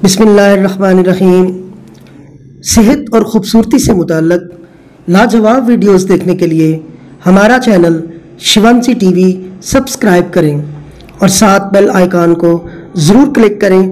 बिस्मिल्लाहिर्रहमानिर्रहीम। सेहत और ख़ूबसूरती से मुताल्लिक़ लाजवाब वीडियोस देखने के लिए हमारा चैनल शिवंशी टीवी सब्सक्राइब करें और साथ बेल आइकॉन को ज़रूर क्लिक करें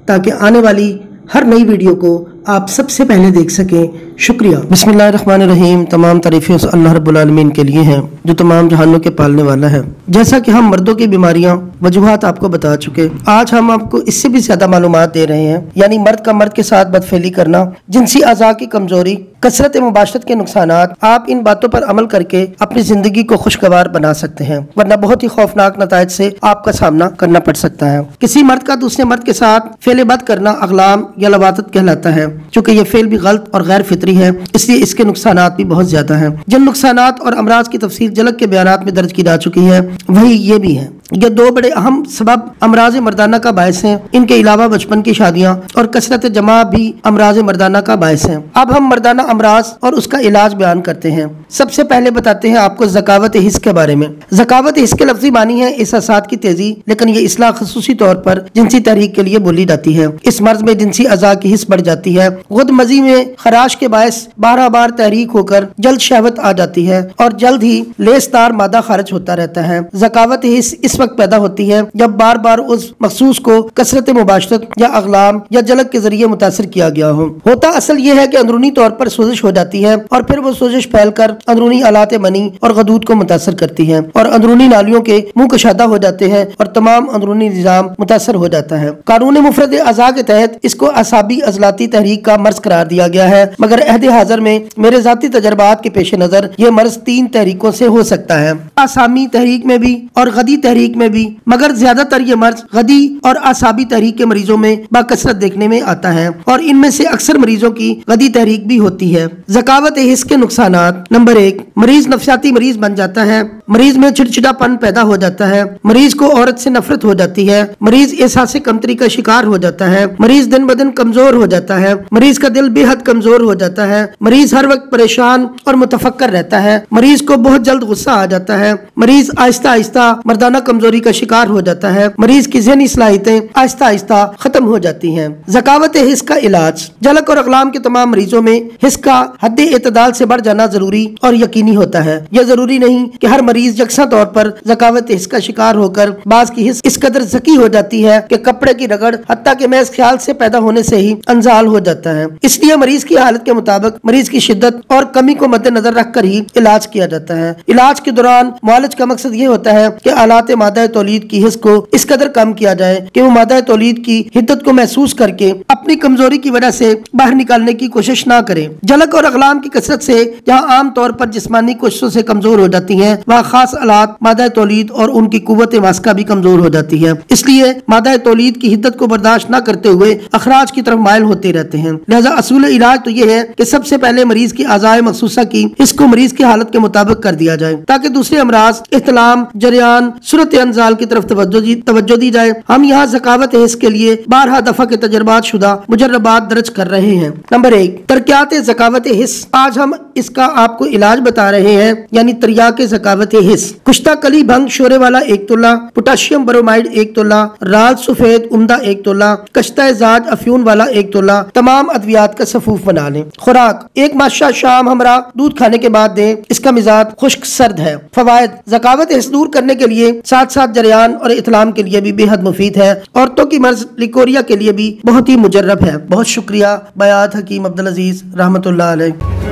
ताकि आने वाली हर नई वीडियो को आप सबसे पहले देख सकें। शुक्रिया। बिस्मिल्लाहिर्रहमानिर्रहीम। तमाम तारीफ़ें उस अल्लाह रब्बुल आलमीन के लिए हैं जो तमाम जहानों के पालने वाला है। जैसा कि हम मर्दों की बीमारियां वजूहात आपको बता चुके, आज हम आपको इससे भी ज्यादा मालूमात दे रहे हैं, यानी मर्द का मर्द के साथ बदफेली करना, जिनसी अज़ा की कमजोरी, कसरत मुबाशरत के नुकसानात। आप इन बातों पर अमल करके अपनी जिंदगी को खुशगवार बना सकते हैं, वरना बहुत ही खौफनाक नतायज से आपका सामना करना पड़ सकता है। किसी मर्द का दूसरे मर्द के साथ फेल बद करना अगलाम या लवातत कहलाता है। चूँकि ये फेल भी गलत और गैर फितरी है, इसलिए इसके नुकसानात भी बहुत ज्यादा हैं। जिन नुकसानात और अमराज की तफसील जलक के बयानात में दर्ज की जा चुकी है, वही ये भी है। ये दो बड़े अहम सबब अमराज मर्दाना का बायस हैं। इनके अलावा बचपन की शादियां और कसरत जमा भी अमराज मर्दाना का बायस हैं। अब हम मर्दाना अमराज और उसका इलाज बयान करते हैं। सबसे पहले बताते हैं आपको ज़कावत हिस्स के बारे में। ज़कावत हिस्स के लफ्ज़ी मानी है एहसासात की तेजी, लेकिन ये इस्लाह खसूसी तौर पर जिनसी तहरीक के लिए बोली जाती है। इस मर्ज में जिनसी अज़ा की हिस्स बढ़ जाती है, गुदमजी में खराश के बायस बार बार तहरीक होकर जल्द शहवत आ जाती है और जल्द ही लेसदार मादा खारिज होता रहता है। ज़कावत हिस्स इस वक्त पैदा होती है जब बार बार उस मखसूस को कसरत मुबाशरत या अगलाम या जलक के जरिए मुतासर किया गया हो। होता असल ये है कि अंदरूनी तौर पर सोजिश हो जाती है और फिर वो सोजिश फैलकर अंदरूनी आलात मनी और गदूद को मुतासर करती है और अंदरूनी नालियों के मुंह कशादा हो जाते हैं और तमाम अंदरूनी निजाम मुतासर हो जाता है। कानून मुफरद अज़ा के तहत इसको असाबी अजलाती तहरीक का मर्ज करार दिया गया है, मगर अहद हाज़िर में मेरे ज़ाती तजर्बात के पेश नजर ये मर्ज 3 तहरीकों से हो सकता है, आसामी तहरीक में भी और गदी तहरीक में भी, मगर ज्यादातर ये मर्ज गदी और आसाबी तहरीक के मरीजों में बाकसरत देखने में आता है और इनमें से अक्सर मरीजों की गदी तहरीक भी होती है। ज़कावत हिस्स के नुकसानात। नंबर 1, मरीज नफसियाती मरीज बन जाता है। मरीज में चिड़चिड़ापन पैदा हो जाता है। मरीज को औरत से नफरत हो जाती है। मरीज एहसास कमतरी का शिकार हो जाता है। मरीज दिन ब दिन कमजोर हो जाता है। मरीज का दिल बेहद कमजोर हो जाता है। मरीज हर वक्त परेशान और मुतफक्कर रहता है। मरीज को बहुत जल्द गुस्सा आ जाता है। मरीज आहिस्ता आहिस्ता मर्दाना कमजोरी का शिकार हो जाता है। मरीज की ज़हनी सलाहियतें आहिस्ता आहिस्ता खत्म हो जाती हैं। ज़कावत हिस्स का इलाज। जलक और अगलाम के तमाम मरीजों में हिस्स का हद एतदाल से बढ़ जाना जरूरी और यकीनी होता है। यह जरूरी नहीं कि हर मरीज यकसा तौर पर ज़कावत हिस्स का शिकार होकर बाज की हिस्स इस कदर ज़की हो जाती है कि कपड़े की रगड़ हत्ता के महज ख्याल से पैदा होने से ही अंजाल हो जाता है। इसलिए मरीज की हालत के मुताबिक मरीज की शिद्दत और कमी को मद्देनजर रखकर ही इलाज किया जाता है। इलाज के दौरान मुआलिज का मकसद ये होता है कि आलात मादा तौलीद की हिस्स को इस कदर कम किया जाए कि वो मादा तौलीद की हिद्दत को महसूस करके अपनी कमजोरी की वजह से बाहर निकालने की कोशिश ना करे। जलक और अगलाम की कसरत से जहाँ आम तौर पर जिस्मानी कोशिशों से कमजोर हो जाती हैं, वहाँ खास आलात मादा तौलीद और उनकी कुव्वत मास्का भी कमजोर हो जाती है। इसलिए मादा तौलीद की हिद्दत को बर्दाश्त न करते हुए अखराज की तरफ माइल होते रहते हैं। लिहाजा असूल इलाज तो ये है कि सबसे पहले मरीज की आज़ाए मखसूसा की इसको मरीज की हालत के मुताबिक कर दिया जाए ताकि दूसरे अमराज, इख्तिलाम, जरियान, सूरत अंजाल की तरफ तवज्जो दी जाए। हम यहाँ ज़कावत हिस्स के लिए 12 दफा के तजर्बात शुदा मुजर्रबात दर्ज कर रहे हैं। नंबर 1, तरक्यात ज़कावत हिस्स। आज हम इसका आपको इलाज बता रहे हैं, यानी तरियाक ज़कावत हिस्स। कुश्ता कली भंग शोरे वाला 1 तोला, पोटाशियम ब्रोमाइड 1 तोला, राल सफेद उम्दा 1 तोला, कश्ता जाज अफ्यून वाला 1 तोला। तमाम अद्वियात का सफूफ बना लें। खुराक 1 माशा शाम हमरा दूध खाने के बाद दें। इसका मिजाज खुश्क सर्द है। फवायद, ज़कावत हिस्स दूर करने के लिए साथ साथ जरियान और इतलाम के लिए भी बेहद मुफीद है। औरतों की मर्ज लिकोरिया के लिए भी बहुत ही मुजर्रब है। बहुत शुक्रिया। बयात हकीम अब्दुल अजीज रहमतुल्लाह अलैह।